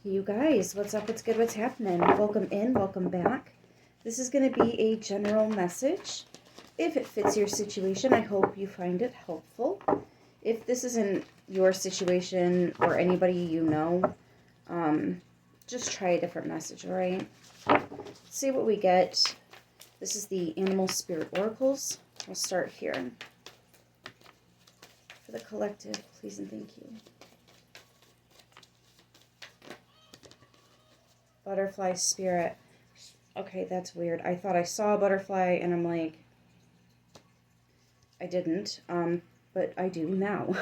You guys, what's up? What's good? What's happening? Welcome in, welcome back. This is going to be a general message. If it fits your situation, I hope you find it helpful. If this isn't your situation or anybody you know, just try a different message, all right? Let's see what we get. This is the Animal Spirit Oracles. We'll start here. For the collective, please and thank you. Butterfly Spirit. Okay, that's weird. I thought I saw a butterfly and I'm like, I didn't, but I do now.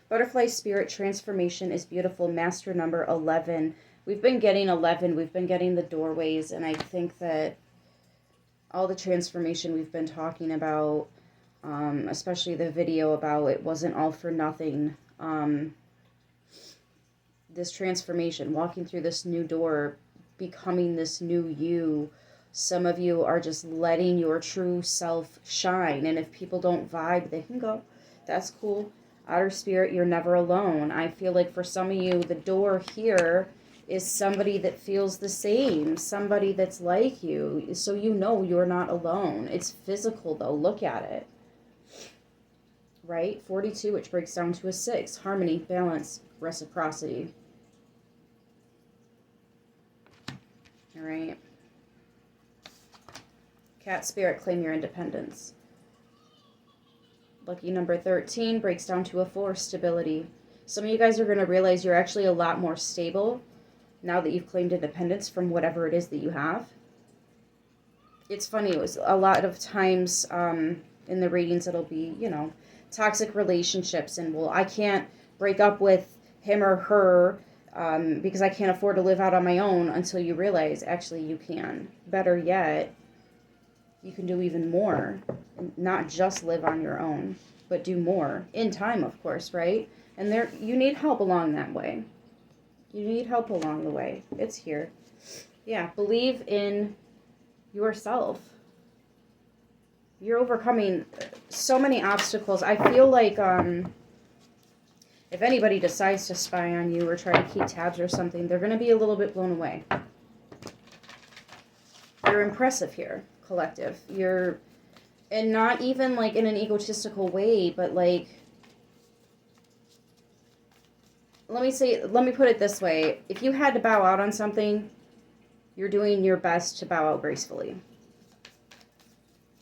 Butterfly Spirit transformation is beautiful. Master number 11. We've been getting 11. We've been getting the doorways, and I think that all the transformation we've been talking about, especially the video about it wasn't all for nothing. This transformation, walking through this new door, becoming this new you. Some of you are just letting your true self shine. And if people don't vibe, they can go. That's cool. Outer Spirit, you're never alone. I feel like for some of you, the door here is somebody that feels the same. Somebody that's like you. So you know you're not alone. It's physical though. Look at it. Right? 42, which breaks down to a 6. Harmony, balance, reciprocity. All right. Cat Spirit, claim your independence. Lucky number 13 breaks down to a 4, stability. Some of you guys are going to realize you're actually a lot more stable now that you've claimed independence from whatever it is that you have. It's funny, it was a lot of times in the readings it'll be, you know, toxic relationships and, well, I can't break up with him or her because I can't afford to live out on my own, until you realize actually you can. Better yet, you can do even more. Not just live on your own, but do more. In time, of course, right? And there, you need help along that way. You need help along the way. It's here. Yeah, believe in yourself. You're overcoming so many obstacles. I feel like if anybody decides to spy on you or try to keep tabs or something, they're going to be a little bit blown away. You're impressive here, collective. You're, and not even like in an egotistical way, but like, let me put it this way. If you had to bow out on something, you're doing your best to bow out gracefully.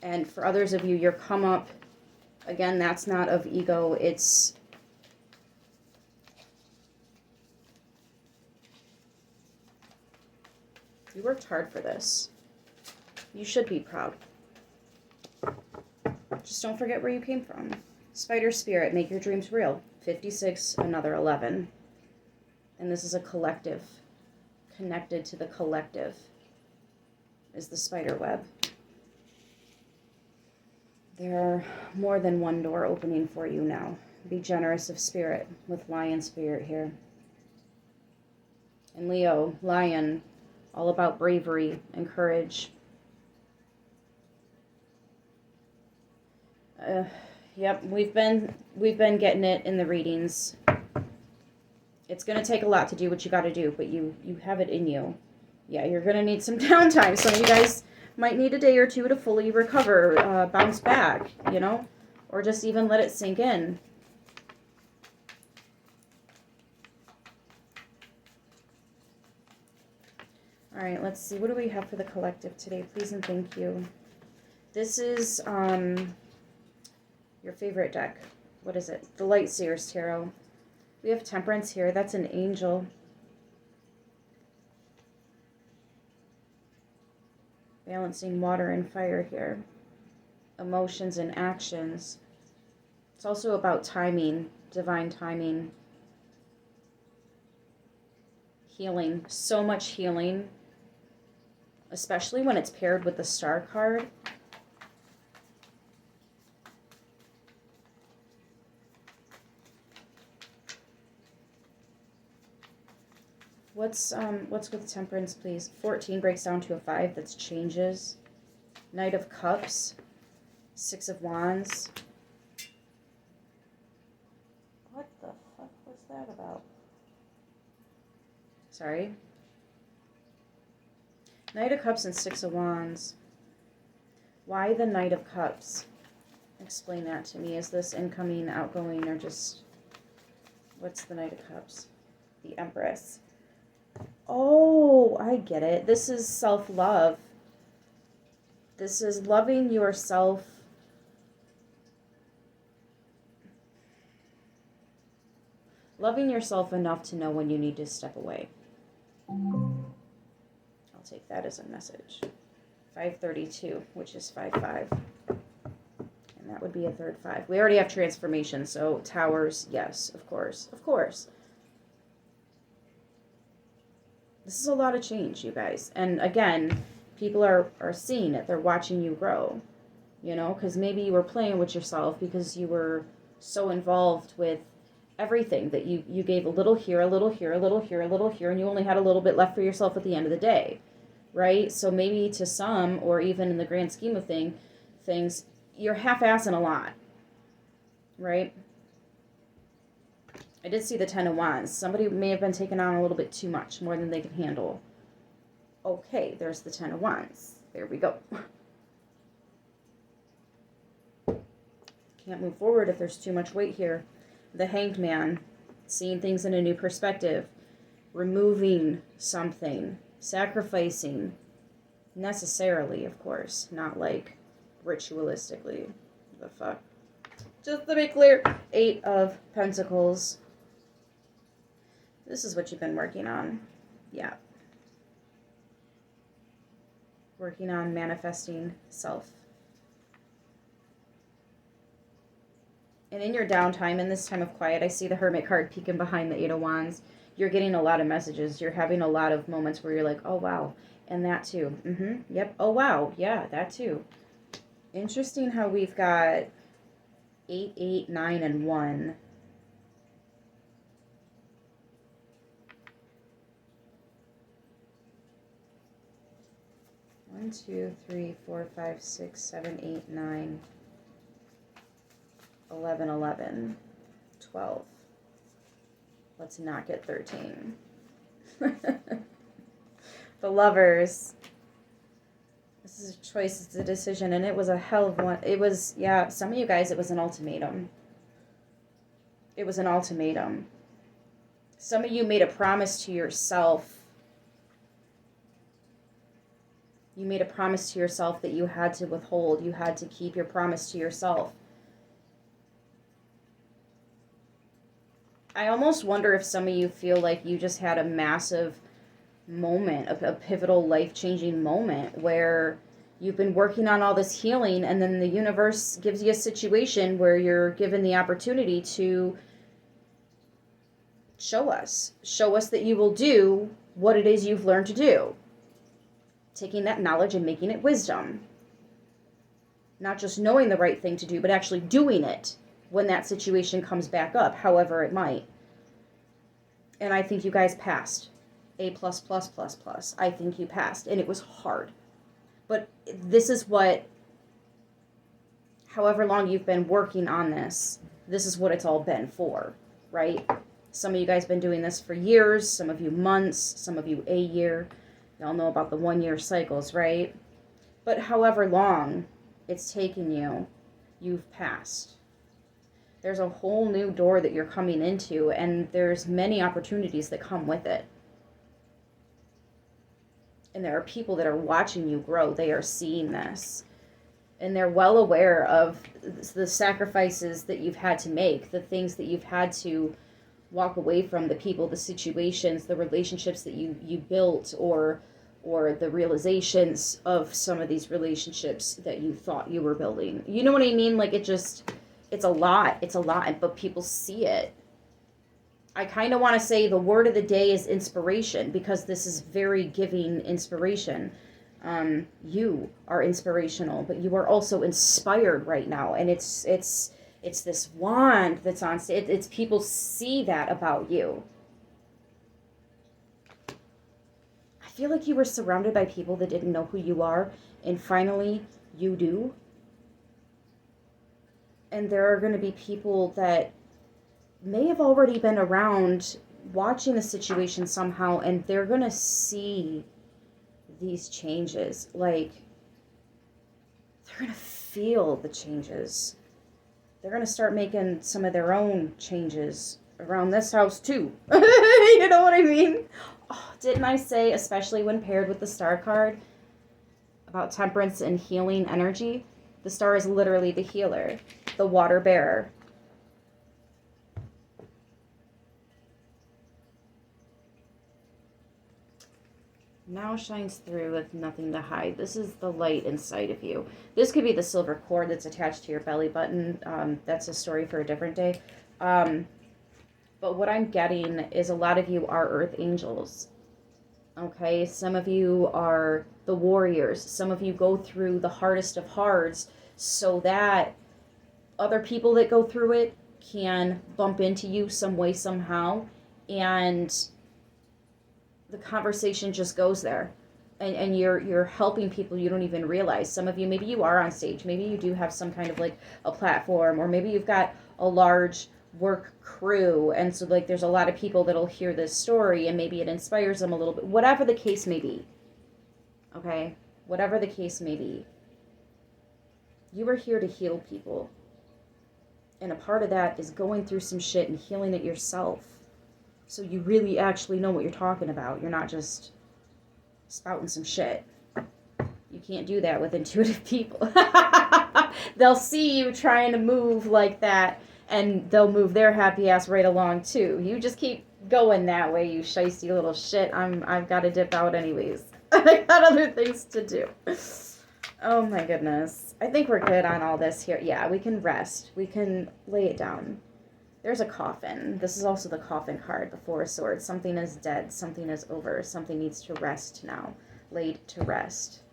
And for others of you, your come up, again, that's not of ego. It's, you worked hard for this. You should be proud. Just don't forget where you came from. Spider Spirit, make your dreams real. 56, another 11. And this is a collective. Connected to the collective is the spider web. There are more than one door opening for you now. Be generous of spirit with Lion Spirit here. And Leo, Lion, all about bravery and courage. Yep, we've been getting it in the readings. It's going to take a lot to do what you got to do, but you have it in you. Yeah, you're going to need some downtime. Some of you guys might need a day or two to fully recover, bounce back, you know, or just even let it sink in. All right, let's see. What do we have for the collective today? Please and thank you. This is your favorite deck. What is it? The Light Seers Tarot. We have Temperance here. That's an angel. Balancing water and fire here. Emotions and actions. It's also about timing, divine timing. Healing. So much healing. Especially when it's paired with the Star card. What's with Temperance, please? 14 breaks down to a 5. That's changes. Knight of Cups. 6 of Wands. What the fuck was that about? Sorry. Knight of Cups and Six of Wands. Why the Knight of Cups? Explain that to me. Is this incoming, outgoing, or just... What's the Knight of Cups? The Empress. Oh, I get it. This is self-love. This is loving yourself. Loving yourself enough to know when you need to step away. I'll take that as a message. 532, which is 5-5. And that would be a third 5. We already have transformation, so towers, yes, of course. Of course. This is a lot of change, you guys. And again, people are seeing it. They're watching you grow. You know, because maybe you were playing with yourself because you were so involved with everything that you gave a little here, a little here, a little here, a little here, and you only had a little bit left for yourself at the end of the day, right? So maybe to some, or even in the grand scheme of things, you're half-assing a lot, right? I did see the Ten of Wands. Somebody may have been taking on a little bit too much, more than they can handle. Okay, there's the Ten of Wands. There we go. Can't move forward if there's too much weight here. The Hanged Man, seeing things in a new perspective, removing something, sacrificing, necessarily, of course, not like ritualistically. The fuck? Just to be clear, 8 of Pentacles. This is what you've been working on. Yeah. Working on manifesting self. And in your downtime, in this time of quiet, I see the Hermit card peeking behind the 8 of Wands. You're getting a lot of messages. You're having a lot of moments where you're like, oh, wow. And that too. Yep. Oh, wow. Yeah, that too. Interesting how we've got 8, 8, 9, and 1. One, 2, 3, 4, 5, 6, 7, 8, 9. 11, 11, 12. Let's not get 13. The Lovers. This is a choice, it's a decision, and it was a hell of one. It was, yeah, some of you guys, it was an ultimatum. It was an ultimatum. Some of you made a promise to yourself. You made a promise to yourself that you had to withhold. You had to keep your promise to yourself. I almost wonder if some of you feel like you just had a massive moment, a pivotal, life-changing moment where you've been working on all this healing, and then the universe gives you a situation where you're given the opportunity to show us that you will do what it is you've learned to do. Taking that knowledge and making it wisdom. Not just knowing the right thing to do, but actually doing it when that situation comes back up, however it might. And I think you guys passed. A+++++. I think you passed. And it was hard. But this is what, however long you've been working on this is what it's all been for, right? Some of you guys been doing this for years, some of you months, some of you a year. Y'all know about the 1-year cycles, right? But however long it's taken you, you've passed. There's a whole new door that you're coming into, and there's many opportunities that come with it. And there are people that are watching you grow. They are seeing this. And they're well aware of the sacrifices that you've had to make, the things that you've had to walk away from, the people, the situations, the relationships that you built, or the realizations of some of these relationships that you thought you were building. You know what I mean? Like, it's a lot. It's a lot, but people see it. I kind of want to say the word of the day is inspiration, because this is very giving inspiration. You are inspirational, but you are also inspired right now. And it's this wand that's on stage. It's people see that about you. I feel like you were surrounded by people that didn't know who you are, and finally you do. And there are going to be people that may have already been around watching the situation somehow, and they're going to see these changes. Like, they're going to feel the changes. They're going to start making some of their own changes around this house too. You know what I mean? Oh, didn't I say, especially when paired with the star card, about temperance and healing energy? The star is literally the healer, the water bearer. Now shines through with nothing to hide. This is the light inside of you. This could be the silver cord that's attached to your belly button. That's a story for a different day. But what I'm getting is a lot of you are earth angels. Okay? Some of you are the warriors. Some of you go through the hardest of hards so that other people that go through it can bump into you some way, somehow. And the conversation just goes there. And you're helping people you don't even realize. Some of you, maybe you are on stage. Maybe you do have some kind of like a platform, or maybe you've got a large work crew, and so like there's a lot of people that'll hear this story and maybe it inspires them a little bit. Whatever the case may be. Okay? Whatever the case may be. You are here to heal people. And a part of that is going through some shit and healing it yourself. So you really actually know what you're talking about. You're not just spouting some shit. You can't do that with intuitive people. They'll see you trying to move like that, and they'll move their happy ass right along too. You just keep going that way, you shiesty little shit. I've got to dip out anyways. I got other things to do. Oh my goodness. I think we're good on all this here. Yeah, we can rest. We can lay it down. There's a coffin. This is also the coffin card, the Four of Swords. Something is dead. Something is over. Something needs to rest now. Laid to rest.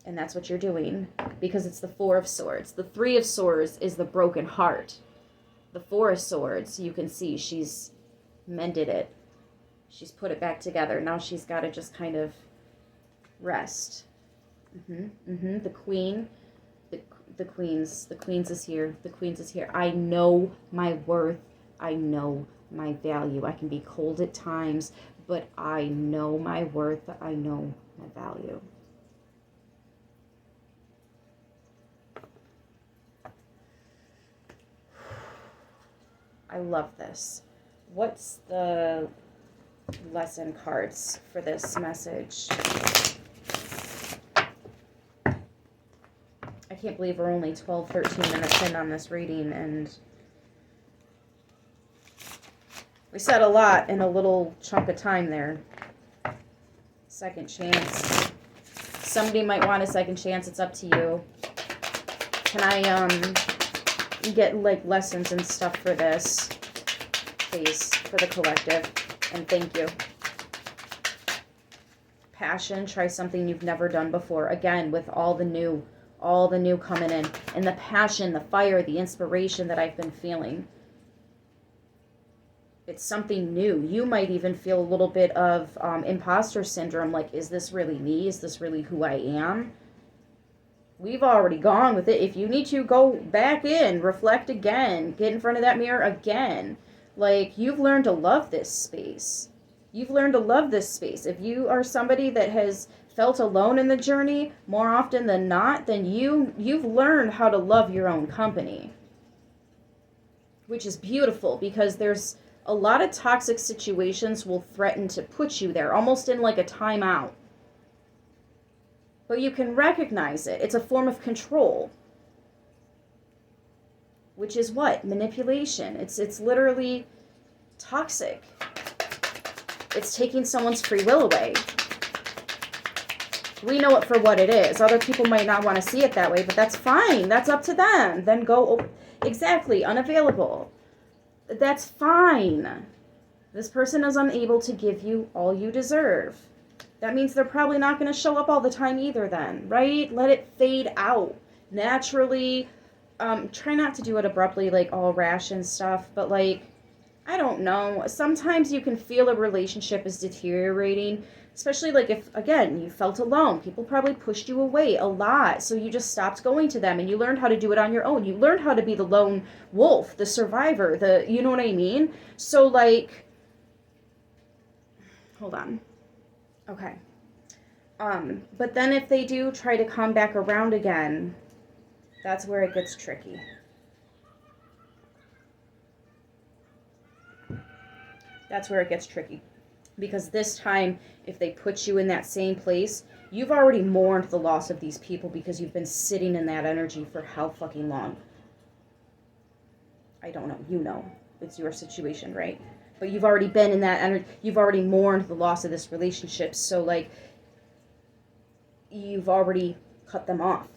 And that's what you're doing, because it's the Four of Swords. The Three of Swords is the broken heart. The Four of Swords, you can see she's mended it. She's put it back together. Now she's got to just kind of rest. The Queen. The Queens is here. The Queens is here. I know my worth. I know my value. I can be cold at times, but I know my worth. I know my value. I love this. What's the lesson cards for this message? I can't believe we're only 12, 13 minutes in on this reading, and we said a lot in a little chunk of time there. Second chance. Somebody might want a second chance. It's up to you. Can I get like lessons and stuff for this, please, for the collective? And thank you. Passion. Try something you've never done before. Again, with all the new coming in, and the passion, the fire, the inspiration that I've been feeling. It's something new. You might even feel a little bit of imposter syndrome, like, is this really me? Is this really who I am? We've already gone with it. If you need to, go back in, reflect again, get in front of that mirror again. Like, you've learned to love this space. You've learned to love this space. If you are somebody that has felt alone in the journey more often than not, then you've learned how to love your own company, which is beautiful, because there's a lot of toxic situations will threaten to put you there, almost in like a timeout. But you can recognize it. It's a form of control, which is what? Manipulation. It's literally toxic. It's taking someone's free will away. We know it for what it is. Other people might not want to see it that way, but that's fine. That's up to them. Then go, exactly, unavailable. That's fine. This person is unable to give you all you deserve. That means they're probably not going to show up all the time either then, right? Let it fade out naturally. Try not to do it abruptly, like all rash and stuff, but like, I don't know. Sometimes you can feel a relationship is deteriorating, especially like if, again, you felt alone. People probably pushed you away a lot, so you just stopped going to them, and you learned how to do it on your own. You learned how to be the lone wolf, the survivor, you know what I mean? So like, Hold on. Okay. But then if they do try to come back around again, that's where it gets tricky. That's where it gets tricky. Because this time, if they put you in that same place, you've already mourned the loss of these people because you've been sitting in that energy for how fucking long? I don't know. You know. It's your situation, right? But you've already been in that energy. You've already mourned the loss of this relationship. So, like, you've already cut them off.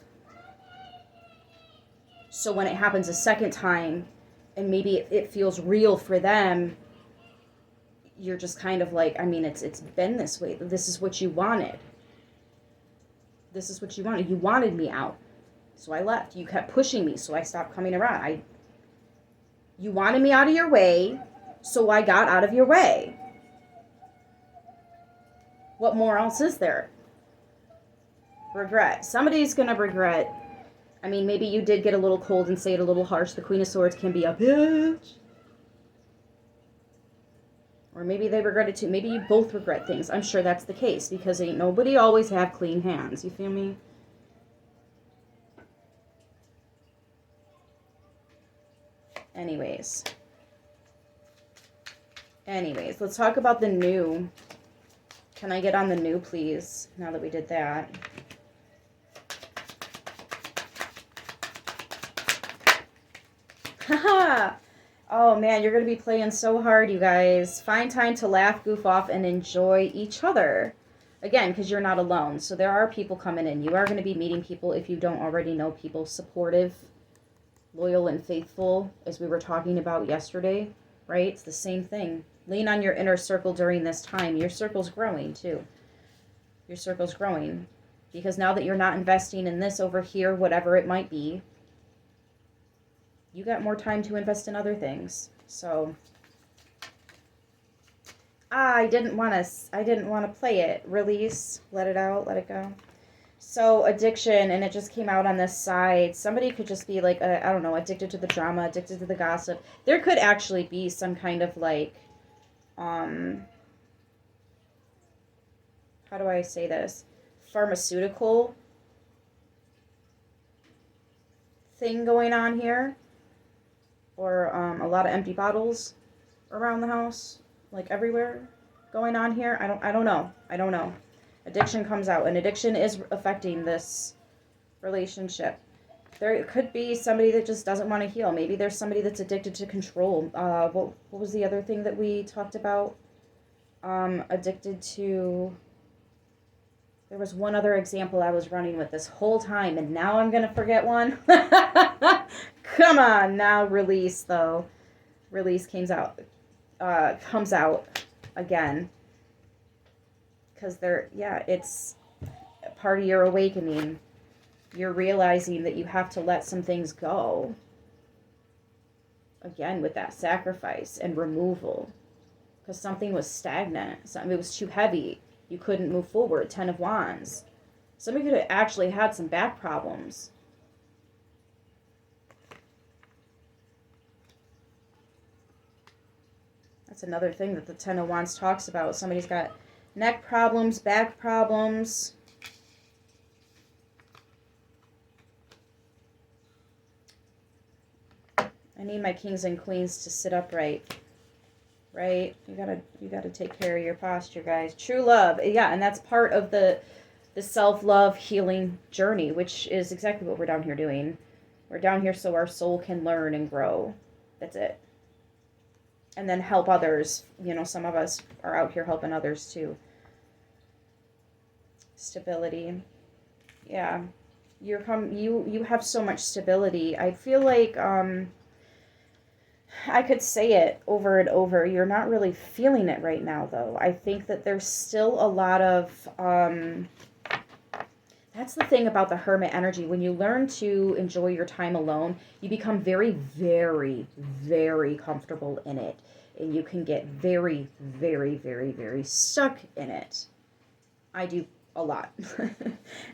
So when it happens a second time, and maybe it feels real for them, you're just kind of like, I mean, it's been this way. This is what you wanted. This is what you wanted. You wanted me out. So I left. You kept pushing me, so I stopped coming around. You wanted me out of your way, so I got out of your way. What more else is there? Regret. Somebody's going to regret. I mean, maybe you did get a little cold and say it a little harsh. The Queen of Swords can be a bitch. Or maybe they regret it too. Maybe you both regret things. I'm sure that's the case because ain't nobody always have clean hands. You feel me? Anyways, let's talk about the new. Can I get on the new, please? Now that we did that. Haha! Oh man, you're going to be playing so hard, you guys. Find time to laugh, goof off, and enjoy each other. Again, because you're not alone. So there are people coming in. You are going to be meeting people, if you don't already know people, supportive, loyal, and faithful, as we were talking about yesterday, right? It's the same thing. Lean on your inner circle during this time. Your circle's growing, too. Your circle's growing. Because now that you're not investing in this over here, whatever it might be, you got more time to invest in other things. So I didn't want to play it. Release, let it out, let it go. So addiction, and it just came out on this side. Somebody could just be like, I don't know, addicted to the drama, addicted to the gossip. There could actually be some kind of like, how do I say this? Pharmaceutical thing going on here. Or a lot of empty bottles around the house, like everywhere going on here. I don't know. Addiction comes out, and addiction is affecting this relationship. There could be somebody that just doesn't want to heal. Maybe there's somebody that's addicted to control. What was the other thing that we talked about? Addicted to... There was one other example I was running with this whole time, and now I'm going to forget one. Come on, now release, though. Release comes out again. Because it's part of your awakening. You're realizing that you have to let some things go. Again, with that sacrifice and removal. Because something was stagnant. It was too heavy. You couldn't move forward. 10 of Wands. Somebody could have actually had some back problems. That's another thing that the 10 of Wands talks about. Somebody's got neck problems, back problems. I need my kings and queens to sit upright. Right? You gotta take care of your posture, guys. True love. Yeah, and that's part of the self-love healing journey, which is exactly what we're down here doing. We're down here so our soul can learn and grow. That's it. And then help others. You know, some of us are out here helping others too. Stability. Yeah. You have so much stability. I feel like I could say it over and over. You're not really feeling it right now, though. I think that there's still a lot of... that's the thing about the hermit energy. When you learn to enjoy your time alone, you become very, very, very comfortable in it. And you can get very, very, very, very stuck in it. I do a lot.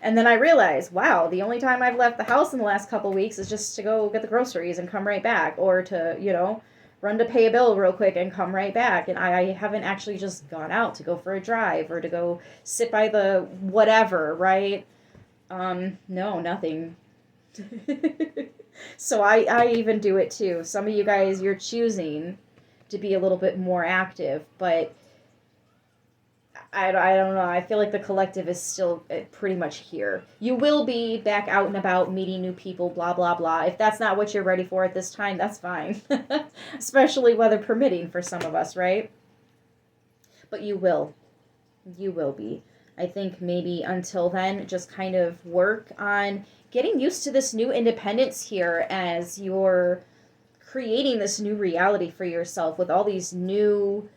And then I realize, wow, the only time I've left the house in the last couple of weeks is just to go get the groceries and come right back, or to, run to pay a bill real quick and come right back. And I haven't actually just gone out to go for a drive or to go sit by the whatever, right? No, nothing. So I even do it too. Some of you guys, you're choosing to be a little bit more active, but I don't know. I feel like the collective is still pretty much here. You will be back out and about meeting new people, blah, blah, blah. If that's not what you're ready for at this time, that's fine. Especially weather permitting for some of us, right? But you will. You will be. I think maybe until then, just kind of work on getting used to this new independence here as you're creating this new reality for yourself with all these new,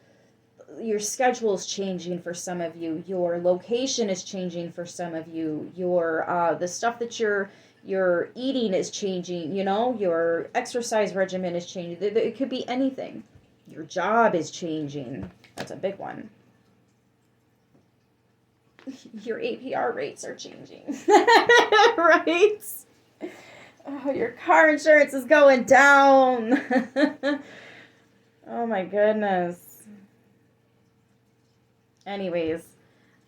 your schedule's changing for some of you, your location is changing for some of you, your the stuff that you're eating is changing, you know, your exercise regimen is changing. It could be anything. Your job is changing. That's a big one. Your APR rates are changing. Right? Oh, your car insurance is going down. Oh my goodness. Anyways,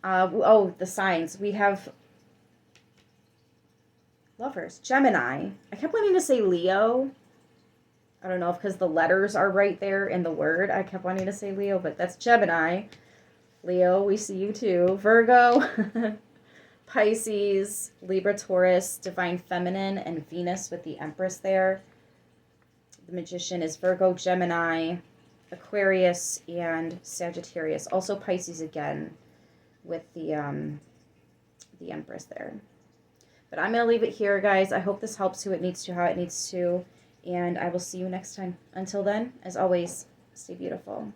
oh, the signs. We have lovers. Gemini. I kept wanting to say Leo. I don't know if because the letters are right there in the word. I kept wanting to say Leo, but that's Gemini. Leo, we see you too. Virgo, Pisces, Libra, Taurus, Divine Feminine, and Venus with the Empress there. The Magician is Virgo, Gemini, Aquarius, and Sagittarius. Also Pisces again with the Empress there. But I'm going to leave it here, guys. I hope this helps who it needs to, how it needs to. And I will see you next time. Until then, as always, stay beautiful.